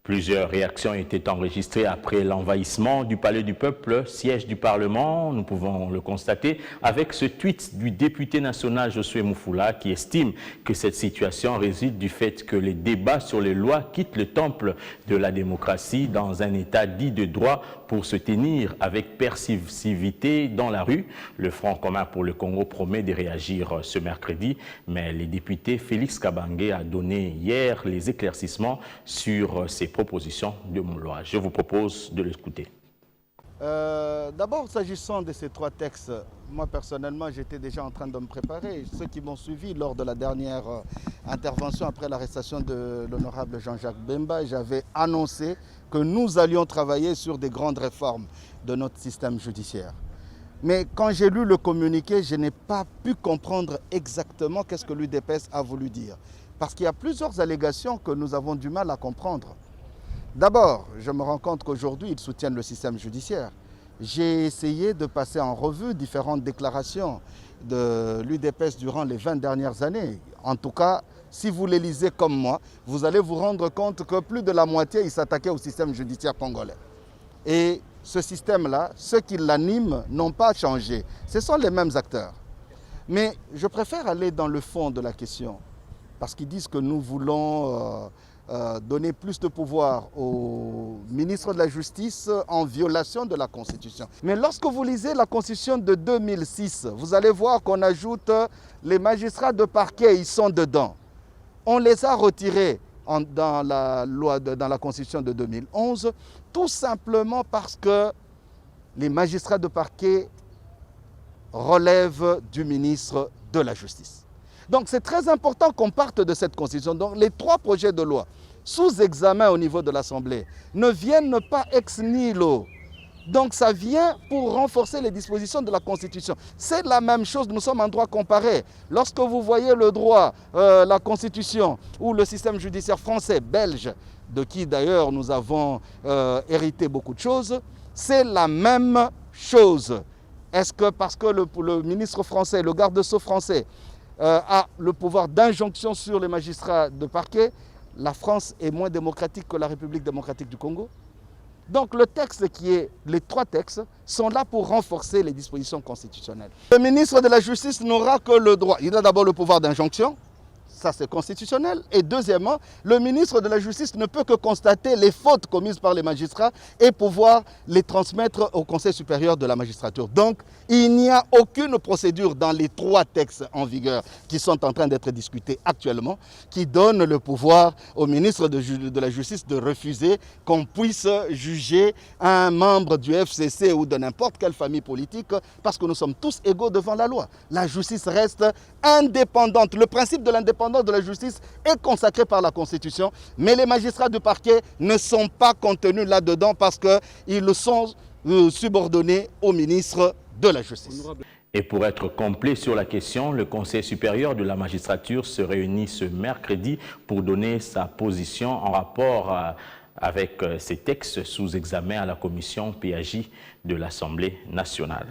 Plusieurs réactions étaient enregistrées après l'envahissement du Palais du Peuple, siège du Parlement, nous pouvons le constater, avec ce tweet du député national Josué Moufoula qui estime que cette situation résulte du fait que les débats sur les lois quittent le temple de la démocratie dans un état dit de droit pour se tenir avec permissivité dans la rue. Le Front commun pour le Congo promet de réagir ce mercredi, mais le député Félix Kabange a donné hier les éclaircissements sur ces propositions de loi. Je vous propose de l'écouter. D'abord, s'agissant de ces trois textes, moi personnellement, j'étais déjà en train de me préparer. Ceux qui m'ont suivi lors de la dernière intervention après l'arrestation de l'honorable Jean-Jacques Bemba, j'avais annoncé que nous allions travailler sur des grandes réformes de notre système judiciaire. Mais quand j'ai lu le communiqué, je n'ai pas pu comprendre exactement qu'est-ce que l'UDPS a voulu dire. Parce qu'il y a plusieurs allégations que nous avons du mal à comprendre. D'abord, je me rends compte qu'aujourd'hui, ils soutiennent le système judiciaire. J'ai essayé de passer en revue différentes déclarations de l'UDPS durant les 20 dernières années. En tout cas, si vous les lisez comme moi, vous allez vous rendre compte que plus de la moitié, ils s'attaquaient au système judiciaire congolais. Et ce système-là, ceux qui l'animent n'ont pas changé. Ce sont les mêmes acteurs. Mais je préfère aller dans le fond de la question, parce qu'ils disent que nous voulons donner plus de pouvoir au ministre de la Justice en violation de la Constitution. Mais lorsque vous lisez la Constitution de 2006, vous allez voir qu'on ajoute les magistrats de parquet, ils sont dedans. On les a retirés dans la Constitution de 2011, tout simplement parce que les magistrats de parquet relèvent du ministre de la Justice. Donc c'est très important qu'on parte de cette Constitution. Donc les trois projets de loi sous examen au niveau de l'Assemblée ne viennent pas ex nihilo. Donc ça vient pour renforcer les dispositions de la Constitution. C'est la même chose, nous sommes en droit comparé. Lorsque vous voyez le droit, la Constitution ou le système judiciaire français, belge, de qui d'ailleurs nous avons hérité beaucoup de choses, c'est la même chose. Est-ce que parce que le ministre français, le garde-sceau français, a le pouvoir d'injonction sur les magistrats de parquet, la France est moins démocratique que la République démocratique du Congo? Donc les trois textes sont là pour renforcer les dispositions constitutionnelles. Le ministre de la Justice n'aura que le droit, il a d'abord le pouvoir d'injonction, ça c'est constitutionnel. Et deuxièmement, le ministre de la Justice ne peut que constater les fautes commises par les magistrats et pouvoir les transmettre au Conseil supérieur de la magistrature. Donc, il n'y a aucune procédure dans les trois textes en vigueur qui sont en train d'être discutés actuellement qui donne le pouvoir au ministre de la Justice de refuser qu'on puisse juger un membre du FCC ou de n'importe quelle famille politique parce que nous sommes tous égaux devant la loi. La justice reste indépendante. Le principe de l'indépendance de la justice est consacré par la Constitution, mais les magistrats du parquet ne sont pas contenus là-dedans parce qu'ils sont subordonnés au ministre de la Justice. Et pour être complet sur la question, le Conseil supérieur de la magistrature se réunit ce mercredi pour donner sa position en rapport avec ces textes sous examen à la commission PAJ de l'Assemblée nationale.